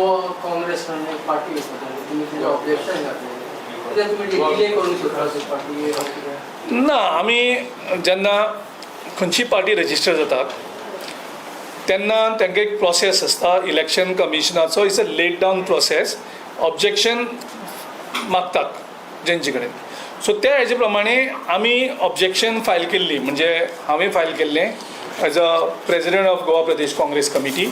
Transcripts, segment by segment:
गोवा काँग्रेस एक पार्टी आसा तुम्ही तुमचें ऑब्जेक्शन घातलें कित्याक तुमी डिले करूंक सोदता अशी पार्टी ना आमी जेन्ना खंयची पार्टी रजिस्टर जाता तेन्ना तांकां एक प्रोसेस आसता इलेक्शन कमिशनाचो it's a laid down process objection मागतात जेंचे कडेन सो त्या हेजे प्रमाणे आमी ऑब्जेक्शन फायल केल्ली म्हणजे हांवें फायल केल्लें as a president of Goa Pradesh Congress committee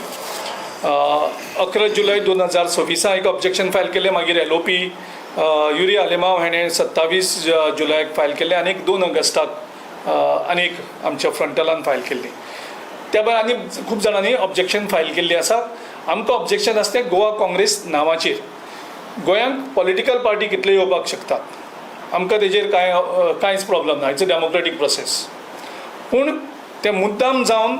11 July 2026 एक ऑब्जेक्शन फायल केलें मागीर एलओपी युरी आलेमाव हाणें 27 जुलयाक फायल केलें आनी 2 ऑगस्टाक आनीक आमच्या फ्रंटलान फायल केल्ली त्या भायर आनी खूब जाणांनी ऑब्जेक्शन फायल केल्ली आसा आमकां ऑब्जेक्शन आसा तें गोवा काँग्रेस नांवाचेर गोंयांत पॉलिटिकल पार्टी कितल्यो येवपाक शकतात आमकां तेजेर कांयच प्रॉब्लम ना इट्स अ डेमोक्रेटीक प्रोसेस पूण तें मुद्दाम जावन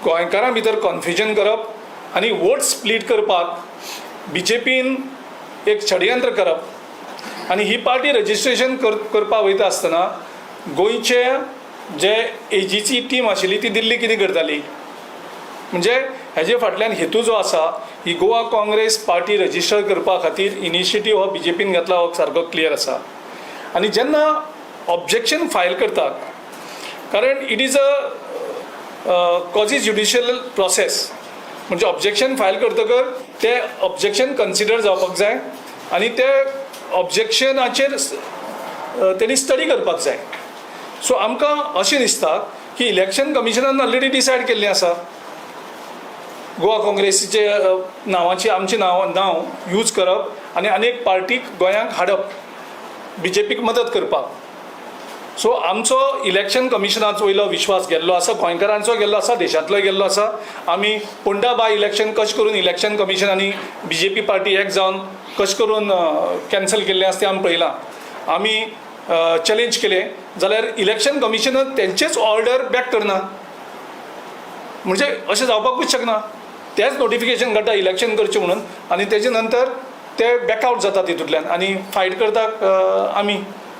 गोंयकारां भितर कन्फ्युजन करप आनी वोट स्प्लीट करपाक BJPन एक षडयंत्र करप आनी ही पार्टी रजिस्ट्रेशन करपाक वयता आसतना गोंयचे जे एजीची टीम आशिल्ली ती दिल्ली कितें करताली म्हणजे हेजे फाटल्यान हेतू जो आसा ही गोवा काँग्रेस पार्टी रजिस्टर करपा खातीर इनिशिएटीव हो BJPन घेतला हो सारको क्लियर आसा आनी जेन्ना ऑब्जेक्शन फायल करतात कारण it is a quasi judicial process म्हणजे ऑब्जेक्शन फायल करतकर ते ऑब्जेक्शन कन्सिडर जावपाक जाय आनी ते ऑब्जेक्शनाचेर तेणी स्टडी करपाक जाय सो आमकां अशें दिसता की इलेक्शन कमिशनान ऑलरेडी डिसायड केल्लें आसा गोवा काँग्रेसीचे नांवाची आमचें नांव यूज करप आनी अनेक पार्टीक गोंयांत हाडप BJPक मदत करपाक सो आमचो इलेक्शन कमिशनाचो वयलो विश्वास गेल्लो आसा गोंयकारांचो गेल्लो आसा देशांतलोय गेल्लो आसा आमी पोंडा बाय इलेक्शन कशें करून इलेक्शन कमिशन आनी BJP पार्टी एक जावन कशें करून कॅन्सल केल्लें आसा तें आमी पळयलां आमी चॅलेंज केलें जाल्यार इलेक्शन कमिशनान तेंचेच ऑर्डर बॅक करना म्हणजे अशें जावपाकूच शकना तेच नोटिफिकेशन काडटा इलेक्शन करचें म्हणून आनी तेजे नंतर ते बॅकआउट जाता तितूंतल्यान आनी फायट करतात आमी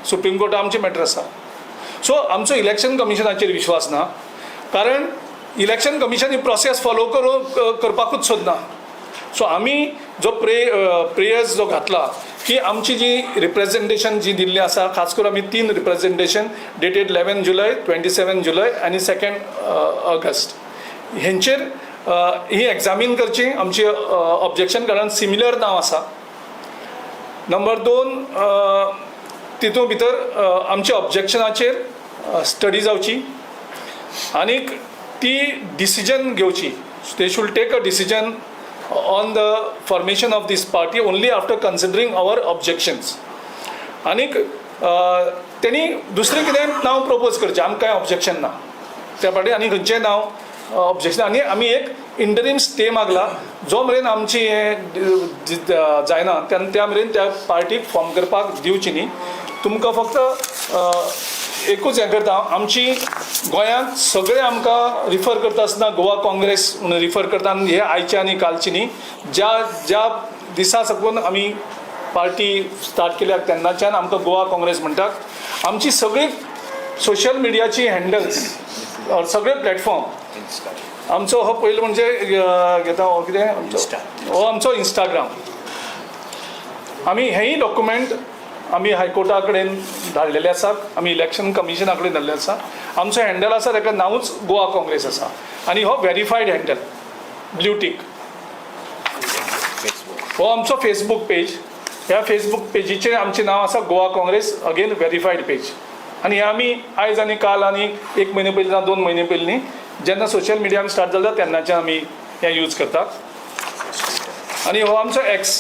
सुप्रीम कोर्टाक आमचें मॅटर आसा सो आमचो इलेक्शन कमिशनाचेर विश्वास ना कारण इलेक्शन कमिशन ही प्रोसेस फॉलो करपाकूच सोदना सो आमी जो प्रेयर्स जो घातला की आमची जी रिप्रेझेंटेशन जी दिल्ली आसा खास करून आमी 3 रिप्रेझेंटेशन डेटेड 11 जुलय 27 जुलय आनी 2 ऑगस्ट हेंचेर ही एग्जामीन करची आमची ऑब्जेक्शन कारण सिमिलर नांव आसा नंबर 2 तितून भितर आमच्या ऑब्जेक्शनाचेर स्टडी जावची आनीक ती डिसिजन घेवची they should take a decision on the formation of this party only after considering our objections आनीक तेणी दुसरें कितें नांव प्रपोज करचें आमकां कांय ऑब्जेक्शन ना त्या पाटी आनी खंयचें नांव ऑब्जेक्शन आनी आमी एक इंटरीम स्टे मागला जो मेरेन आमची हे जायना त्या मेरेन त्या पार्टीक फॉर्म करपाक दिवची न्ही तुमकां फक्त एकूच हें करता आमची गोंयांत सगळे आमकां रिफर करता आसतना गोवा काँग्रेस म्हणून रिफर करता आनी हे आयचे आनी कालची न्ही ज्या दिसा साकून आमी पार्टी स्टार्ट केल्याक तेन्नाच्यान आमकां गोवा काँग्रेस म्हणटात आमची सगळी सोशल मिडियाची हँडल्स सगळे प्लॅटफॉर्म आमचो हो पयलो म्हणजे घेता हो कितें हो आमचो इंस्टाग्राम आमी हेय डॉक्युमेंट आमी हायकोर्टा कडेन धाडलेले आसात आमी इलेक्शन कमिशना कडेन धाडलेले आसा आमचो हँडल आसा ताका नांवूच गोवा काँग्रेस आसा आनी हो व्हेरीफायड हँडल ब्लू टीक हो आमचो फेसबूक पेज ह्या फेसबूक पेजीचेर आमचें नांव आसा Goa Congress again verified page आनी हे आमी आयज आनी काल आनी 1 म्हयने पयलीं ना 2 म्हयने पयलीं न्ही जेन्ना सोशल मिडियान स्टार्ट जाता तेन्नाच्यान आमी हें यूज करतात आनी हो आमचो एक्स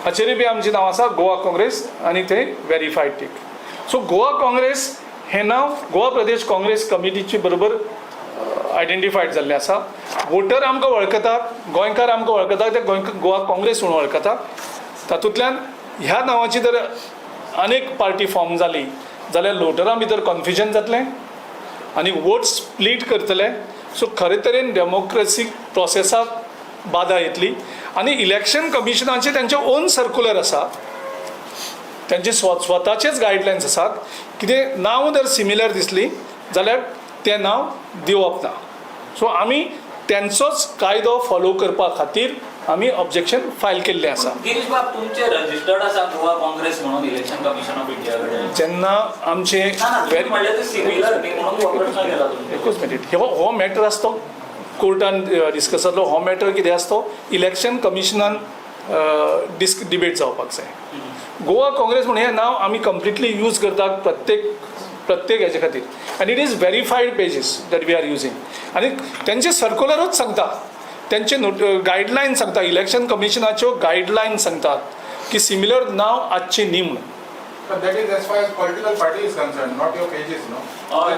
हाचेरूय बी आमचें नांव आसा गोवा काँग्रेस आनी थंय व्हेरीफायड टीक सो गोवा काँग्रेस हें नांव गोवा प्रदेश काँग्रेस कमिटीचे बरोबर आयडेंटिफायड जाल्लें आसा वोटर आमकां वळखतात गोंयकार आमकां वळखतात ते गोवा काँग्रेस म्हणून वळखतात तातूंतल्यान ह्या नांवाची जर अनेक पार्टी फॉर्म जाली जाल्यार वोटरां भितर कन्फ्युजन जातलें आनी वोट स्प्लीट करतले सो खरे तरेन डेमोक्रेसीक प्रोसेसाक बाधा येतली आनी इलेक्शन कमिशनाचे तेंचे ओन सर्क्युलर आसा तेंचे स्वताचेच गायडलायन्स आसात कितें नांव जर सिमिलर दिसली जाल्यार तें नांव दिवप ना सो आमी तेंचोच कायदो फॉलो करपा खातीर आमी ऑब्जेक्शन फायल केल्लें आसा. गिरीश बाब तुमचे रजिस्टर्ड आसा गोवा काँग्रेस म्हणून इलेक्शन कमिशन ऑफ इंडिया कडेन? जेन्ना आमचे तुम्ही म्हणले ते सिमिलर न्ही म्हणून हो प्रश्न केला तुमचे. एकूच मिनीट हो मॅटर आसा तो कोर्टान डिस्कस जातलो. हो मॅटर कितें आसा तो इलेक्शन कमिशनान डिबेट जावपाक जाय. गोवा काँग्रेस म्हणून हें नांव आमी कंप्लिटली यूज करतात प्रत्येक हेजे खातीर आनी it is verified pages that we are using आनी तेंचे सर्क्युलरूच सांगता, तेंचे गायडलायन सांगता, इलेक्शन कमिशनाच्यो गायडलायन सांगतात की सिमिलर नांव आजची न्ही म्हणून. But that is as far as political party is concerned, not your pages, no?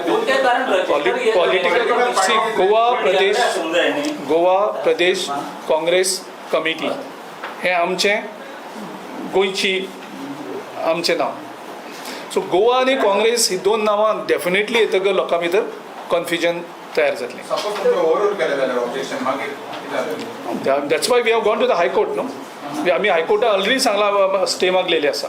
कोणते कारण पॉलिटिकल गोवा प्रदेश काँग्रेस कमिटी हें आमचें गोंयची आमचें नांव. सो गोवा आनी काँग्रेस ही दोन नांवां डेफिनेटली येतकर लोकां भितर कन्फ्युजन तयार जातलें. Suppose तुमचे overrule केलें जाल्यार objection मागीर कितें जातलें? That's why we have gone to the high court न्हू. आमी हायकोर्टाक ऑलरेडी सांगला स्टे मागलेली आसा.